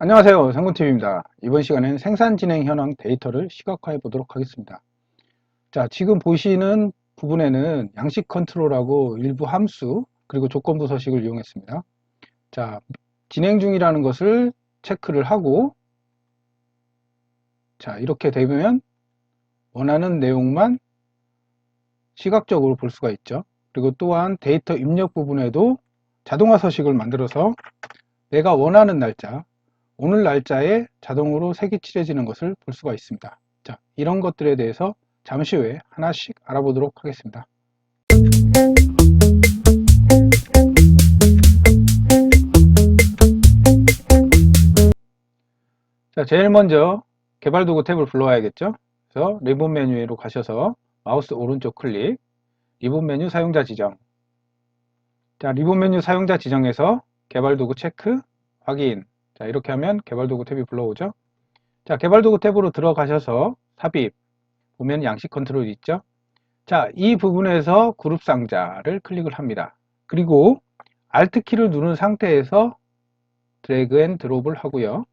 안녕하세요. 상군TV입니다. 이번 시간에는 생산 진행 현황 데이터를 시각화해 보도록 하겠습니다. 자, 지금 보시는 부분에는 양식 컨트롤하고 일부 함수 그리고 조건부 서식을 이용했습니다. 자, 진행 중이라는 것을 체크를 하고, 자, 이렇게 되면 원하는 내용만 시각적으로 볼 수가 있죠. 그리고 또한 데이터 입력 부분에도 자동화 서식을 만들어서 내가 원하는 날짜, 오늘 날짜에 자동으로 색이 칠해지는 것을 볼 수가 있습니다. 자, 이런 것들에 대해서 잠시 후에 하나씩 알아보도록 하겠습니다. 자, 제일 먼저 개발 도구 탭을 불러와야겠죠. 그래서 리본 메뉴로 가셔서 마우스 오른쪽 클릭, 리본 메뉴 사용자 지정. 자, 리본 메뉴 사용자 지정에서 개발 도구 체크, 확인. 자, 이렇게 하면 개발 도구 탭이 불러오죠. 자, 개발 도구 탭으로 들어가셔서 삽입 보면 양식 컨트롤 있죠. 자, 이 부분에서 그룹 상자를 클릭을 합니다. 그리고 Alt 키를 누른 상태에서 드래그 앤 드롭을 하고요.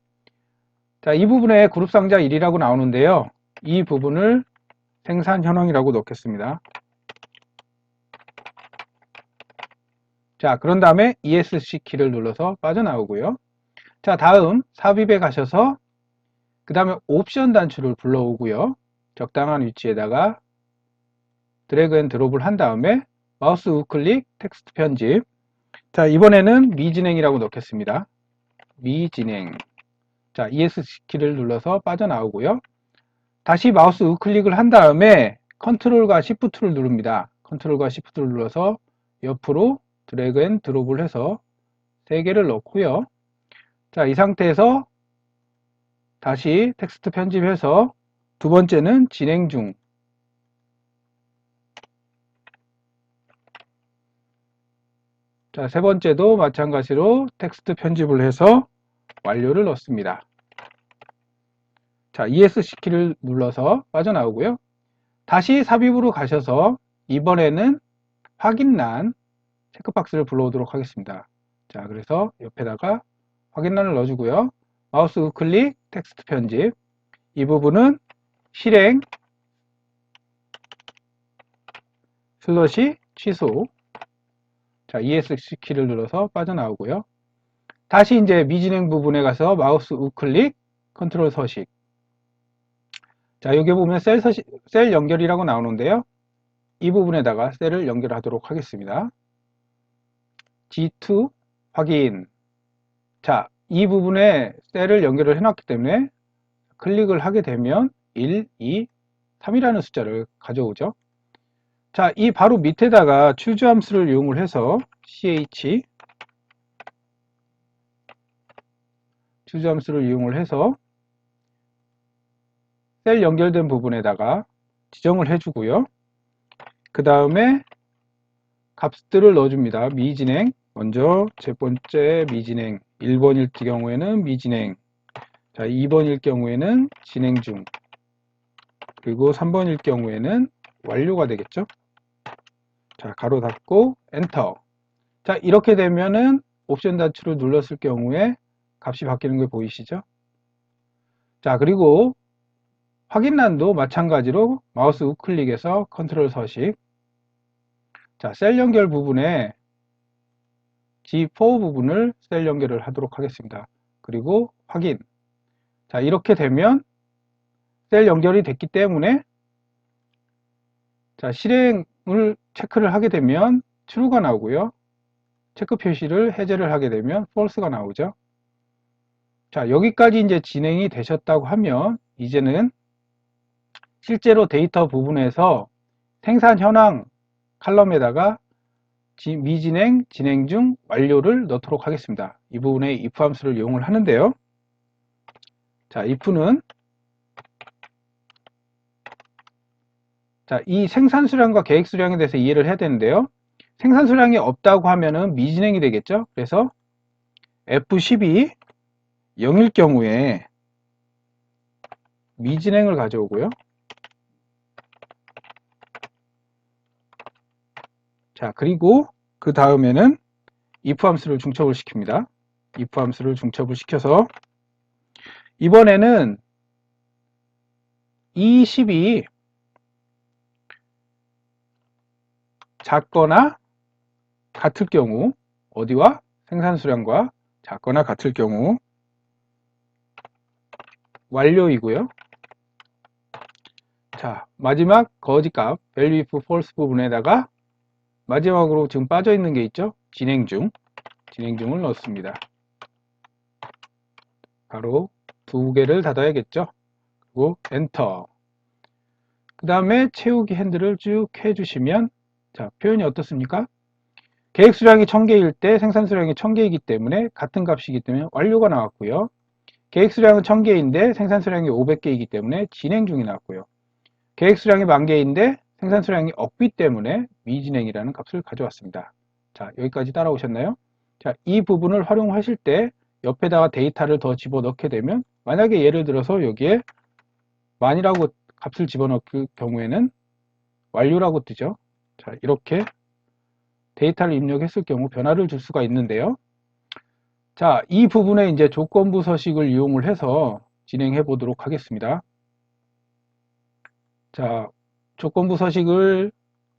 자, 이 부분에 그룹 상자 1이라고 나오는데요. 이 부분을 생산 현황이라고 넣겠습니다. 자, 그런 다음에 ESC 키를 눌러서 빠져나오고요. 자, 다음 삽입에 가셔서 그 다음에 옵션 단추를 불러오고요. 적당한 위치에다가 드래그 앤 드롭을 한 다음에 마우스 우클릭 텍스트 편집. 자, 이번에는 미진행이라고 넣겠습니다. 미진행. 자, ESC 키를 눌러서 빠져나오고요. 다시 마우스 우클릭을 한 다음에 컨트롤과 시프트를 누릅니다. 컨트롤과 시프트를 눌러서 옆으로 드래그 앤 드롭을 해서 3개를 넣고요. 자, 이 상태에서 다시 텍스트 편집해서 두 번째는 진행 중. 자, 세 번째도 마찬가지로 텍스트 편집을 해서 완료를 넣습니다. 자, ESC 키를 눌러서 빠져나오고요. 다시 삽입으로 가셔서 이번에는 확인란 체크박스를 불러오도록 하겠습니다. 자, 그래서 옆에다가 확인란을 넣어주고요. 마우스 우클릭 텍스트 편집. 이 부분은 실행 슬러시 취소. 자, ESC 키를 눌러서 빠져나오고요. 다시 이제 미진행 부분에 가서 마우스 우클릭 컨트롤 서식. 자, 여기 보면 셀 연결이라고 나오는데요. 이 부분에다가 셀을 연결하도록 하겠습니다. G2 확인. 자, 이 부분에 셀을 연결을 해놨기 때문에 클릭을 하게 되면 1, 2, 3이라는 숫자를 가져오죠. 자, 이 바로 밑에다가 choose 함수를 이용을 해서 ch choose 함수를 이용을 해서 셀 연결된 부분에다가 지정을 해주고요. 그 다음에 값들을 넣어줍니다. 미진행. 먼저 첫 번째 미진행 1번일 경우에는 미진행, 자 2번일 경우에는 진행 중, 그리고 3번일 경우에는 완료가 되겠죠. 자, 가로 닫고 엔터. 자, 이렇게 되면은 옵션 단추를 눌렀을 경우에 값이 바뀌는 거 보이시죠? 자, 그리고 확인란도 마찬가지로 마우스 우클릭해서 컨트롤 서식. 자, 셀 연결 부분에 G4 부분을 셀 연결을 하도록 하겠습니다. 그리고 확인. 자, 이렇게 되면 셀 연결이 됐기 때문에 자, 실행을 체크를 하게 되면 true가 나오고요. 체크 표시를 해제를 하게 되면 false가 나오죠. 자, 여기까지 이제 진행이 되셨다고 하면 이제는 실제로 데이터 부분에서 생산 현황 칼럼에다가 미진행, 진행 중, 완료를 넣도록 하겠습니다. 이 부분에 if 함수를 이용을 하는데요. 자, if는 자, 이 생산 수량과 계획 수량에 대해서 이해를 해야 되는데요. 생산 수량이 없다고 하면은 미진행이 되겠죠. 그래서 F12 0일 경우에 미진행을 가져오고요. 자, 그리고 그 다음에는 if 함수를 중첩을 시킵니다. if 함수를 중첩을 시켜서 이번에는 20이 작거나 같을 경우, 어디와? 생산 수량과 작거나 같을 경우 완료이고요. 자, 마지막 거짓값 value if false 부분에다가 마지막으로 지금 빠져 있는 게 있죠? 진행 중을 넣습니다. 바로 두 개를 닫아야겠죠? 그리고 엔터. 그 다음에 채우기 핸들을 쭉 해주시면, 자, 표현이 어떻습니까? 계획 수량이 1000개일 때 생산 수량이 1000개이기 때문에 같은 값이기 때문에 완료가 나왔고요. 계획 수량은 1000개인데 생산 수량이 500개이기 때문에 진행 중이 나왔고요. 계획 수량이 10,000개인데 생산 수량이 없기 때문에 미진행이라는 값을 가져왔습니다. 자, 여기까지 따라오셨나요? 자, 이 부분을 활용하실 때 옆에다가 데이터를 더 집어넣게 되면, 만약에 예를 들어서 여기에 만이라고 값을 집어넣을 경우에는 완료라고 뜨죠. 자, 이렇게 데이터를 입력했을 경우 변화를 줄 수가 있는데요. 자, 이 부분에 이제 조건부 서식을 이용을 해서 진행해 보도록 하겠습니다. 자, 조건부 서식을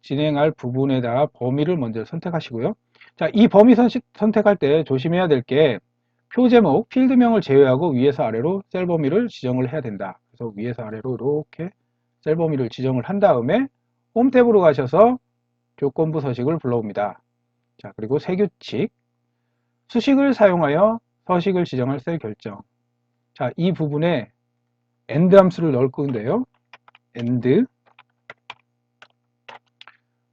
진행할 부분에다가 범위를 먼저 선택하시고요. 자, 이 범위 선택할 때 조심해야 될 게 표 제목, 필드명을 제외하고 위에서 아래로 셀 범위를 지정을 해야 된다. 그래서 위에서 아래로 이렇게 셀 범위를 지정을 한 다음에 홈 탭으로 가셔서 조건부 서식을 불러옵니다. 자, 그리고 새 규칙, 수식을 사용하여 서식을 지정할 셀 결정. 자, 이 부분에 AND 함수를 넣을 건데요. AND.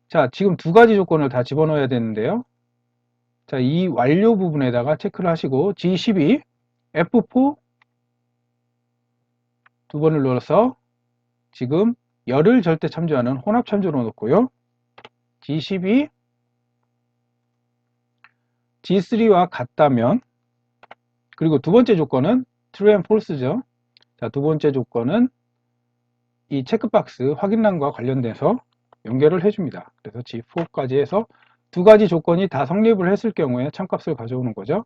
자, 지금 두 가지 조건을 다 집어넣어야 되는데요. 자, 이 완료 부분에다가 체크를 하시고 G12, F4 두 번을 눌러서 지금 열을 절대 참조하는 혼합 참조로 놓고요. G12, G3와 같다면, 그리고 두 번째 조건은 true and false죠. 자, 두 번째 조건은 이 체크박스 확인란과 관련돼서 연결을 해줍니다. 그래서 G4까지 해서 두 가지 조건이 다 성립을 했을 경우에 참값을 가져오는 거죠.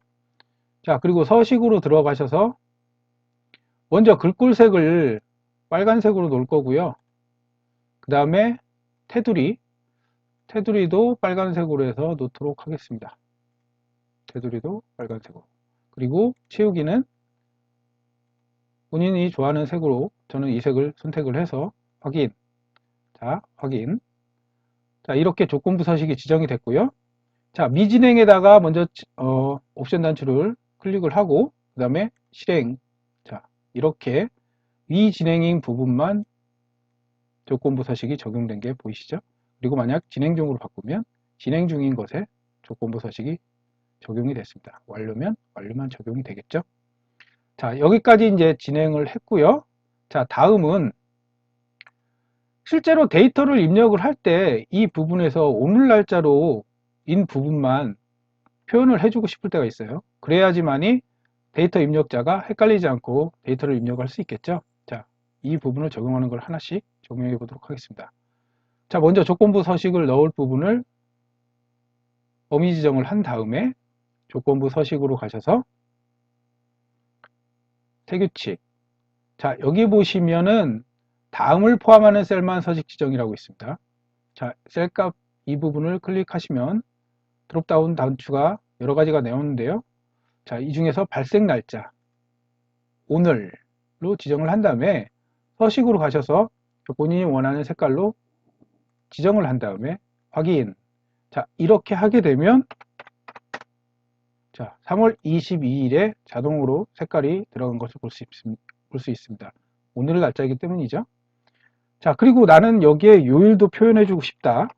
자, 그리고 서식으로 들어가셔서 먼저 글꼴색을 빨간색으로 놓을 거고요. 그 다음에 테두리도 빨간색으로 해서 놓도록 하겠습니다. 테두리도 빨간색으로. 그리고 채우기는 본인이 좋아하는 색으로, 저는 이 색을 선택을 해서 확인. 자, 확인. 자, 이렇게 조건부 서식이 지정이 됐고요. 자, 미진행에다가 먼저 옵션 단추를 클릭을 하고 그 다음에 실행. 자, 이렇게 미진행인 부분만 조건부 서식이 적용된 게 보이시죠? 그리고 만약 진행 중으로 바꾸면 진행 중인 것에 조건부 서식이 적용이 됐습니다. 완료면 완료만 적용이 되겠죠? 자, 여기까지 이제 진행을 했고요. 자, 다음은 실제로 데이터를 입력을 할 때 이 부분에서 오늘 날짜로 인 부분만 표현을 해주고 싶을 때가 있어요. 그래야지만이 데이터 입력자가 헷갈리지 않고 데이터를 입력할 수 있겠죠. 자, 이 부분을 적용하는 걸 하나씩 적용해 보도록 하겠습니다. 자, 먼저 조건부 서식을 넣을 부분을 범위 지정을 한 다음에 조건부 서식으로 가셔서 새 규칙. 자, 여기 보시면은 다음을 포함하는 셀만 서식 지정이라고 있습니다. 자, 셀값 이 부분을 클릭하시면 드롭다운 단추가 여러 가지가 나오는데요. 자, 이 중에서 발생 날짜 오늘로 지정을 한 다음에 서식으로 가셔서 본인이 원하는 색깔로 지정을 한 다음에 확인. 자, 이렇게 하게 되면 자, 3월 22일에 자동으로 색깔이 들어간 것을 볼 수 있습니다. 오늘의 날짜이기 때문이죠. 자, 그리고 나는 여기에 요일도 표현해 주고 싶다.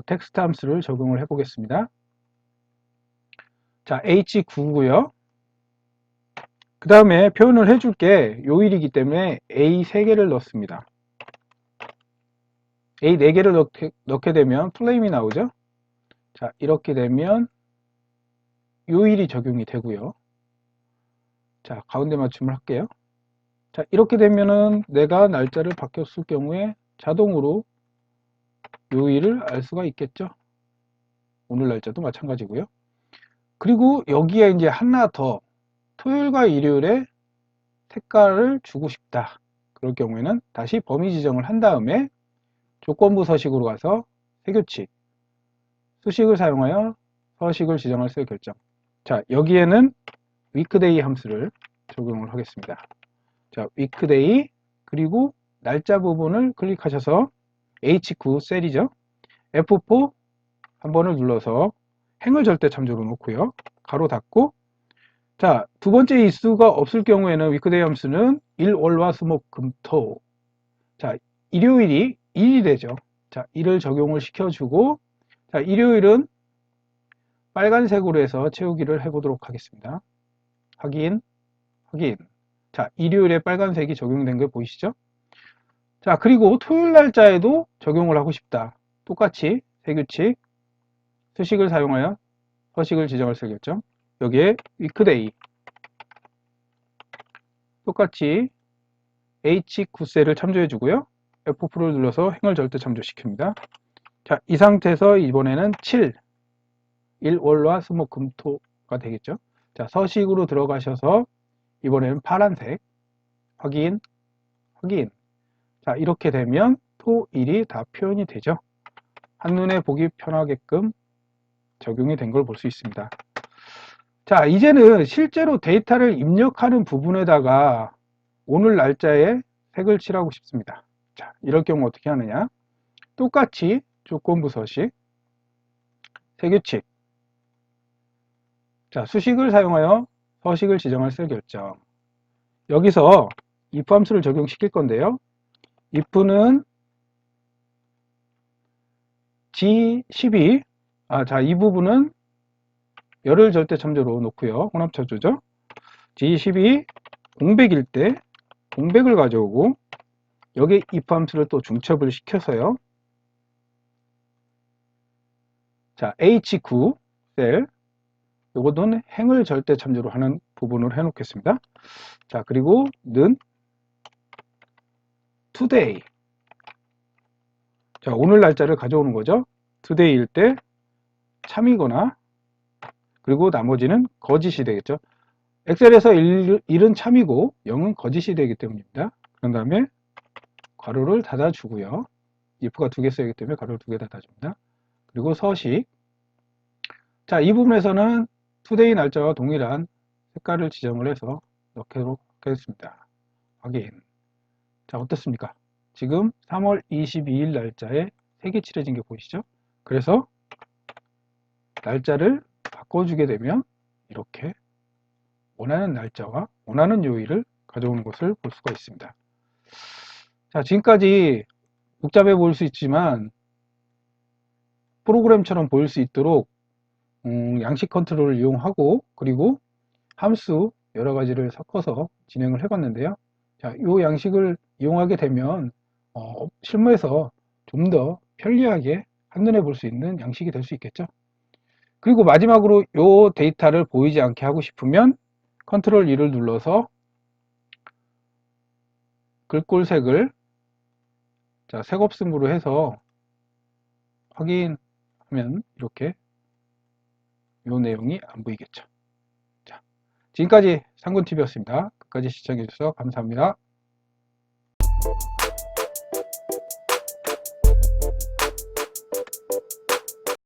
텍스트 함수를 적용을 해 보겠습니다. 자, H9고요. 그 다음에 표현을 해줄 게 요일이기 때문에 A 3개를 넣습니다. A 4개를 넣게 되면 플레임이 나오죠. 자, 이렇게 되면 요일이 적용이 되고요. 자, 가운데 맞춤을 할게요. 자, 이렇게 되면은 내가 날짜를 바뀌었을 경우에 자동으로 요일을 알 수가 있겠죠. 오늘 날짜도 마찬가지고요. 그리고 여기에 이제 하나 더 토요일과 일요일에 색깔을 주고 싶다. 그럴 경우에는 다시 범위 지정을 한 다음에 조건부 서식으로 가서 색교칙, 수식을 사용하여 서식을 지정할 수 결정. 자, 여기에는 weekday 함수를 적용을 하겠습니다. 자, weekday 그리고 날짜 부분을 클릭하셔서 H9 셀이죠. F4 한 번을 눌러서 행을 절대 참조로 놓고요. 가로 닫고. 자, 두 번째 일수가 없을 경우에는 weekday 함수는 일, 월, 화, 수, 목, 금, 토. 자, 일요일이 1이 되죠. 자, 1을 적용을 시켜주고, 자, 일요일은 빨간색으로 해서 채우기를 해보도록 하겠습니다. 확인, 확인. 자, 일요일에 빨간색이 적용된 거 보이시죠? 자, 그리고 토요일 날짜에도 적용을 하고 싶다. 똑같이 세규칙, 수식을 사용하여 서식을 지정할 수 결정. 여기에 weekday 똑같이 H9셀을 참조해 주고요. F4를 눌러서 행을 절대 참조시킵니다. 자, 이 상태에서 이번에는 7, 일, 월, 화, 수, 목, 금, 토가 되겠죠. 자, 서식으로 들어가셔서 이번에는 파란색 확인, 확인. 자, 이렇게 되면 토, 일이 다 표현이 되죠. 한눈에 보기 편하게끔 적용이 된 걸 볼 수 있습니다. 자, 이제는 실제로 데이터를 입력하는 부분에다가 오늘 날짜에 색을 칠하고 싶습니다. 자, 이럴 경우 어떻게 하느냐? 똑같이 조건부 서식, 색유칙. 자, 수식을 사용하여 서식을 지정할 셀 결정. 여기서 if 함수를 적용시킬 건데요. if는 G12, 자, 이 부분은 열을 절대 참조로 놓고요. 혼합차조죠. G12 공백일 때 공백을 가져오고 여기 if 함수를 또 중첩을 시켜서요. 자, H9 셀 요거는 행을 절대 참조로 하는 부분을 해 놓겠습니다. 자, 그리고 는 today. 자, 오늘 날짜를 가져오는 거죠. today일 때 참이거나 그리고 나머지는 거짓이 되겠죠. 엑셀에서 1은 참이고 0은 거짓이 되기 때문입니다. 그런 다음에 괄호를 닫아주고요. if가 두 개 써야하기 때문에 괄호를 두 개 닫아줍니다. 그리고 서식. 자, 이 부분에서는 today 날짜와 동일한 색깔을 지정을 해서 넣도록 하겠습니다. 확인. 자, 어떻습니까? 지금 3월 22일 날짜에 색이 칠해진 게 보이시죠? 그래서 날짜를 바꿔주게 되면 이렇게 원하는 날짜와 원하는 요일을 가져오는 것을 볼 수가 있습니다. 자, 지금까지 복잡해 보일 수 있지만 프로그램처럼 보일 수 있도록 양식 컨트롤을 이용하고 그리고 함수 여러 가지를 섞어서 진행을 해봤는데요. 자, 이 양식을 이용하게 되면 실무에서 좀 더 편리하게 한눈에 볼 수 있는 양식이 될 수 있겠죠. 그리고 마지막으로 이 데이터를 보이지 않게 하고 싶으면 컨트롤 2를 눌러서 글꼴색을 색 없음으로 해서 확인하면 이렇게 이 내용이 안 보이겠죠. 자, 지금까지 상군TV였습니다. 끝까지 시청해 주셔서 감사합니다.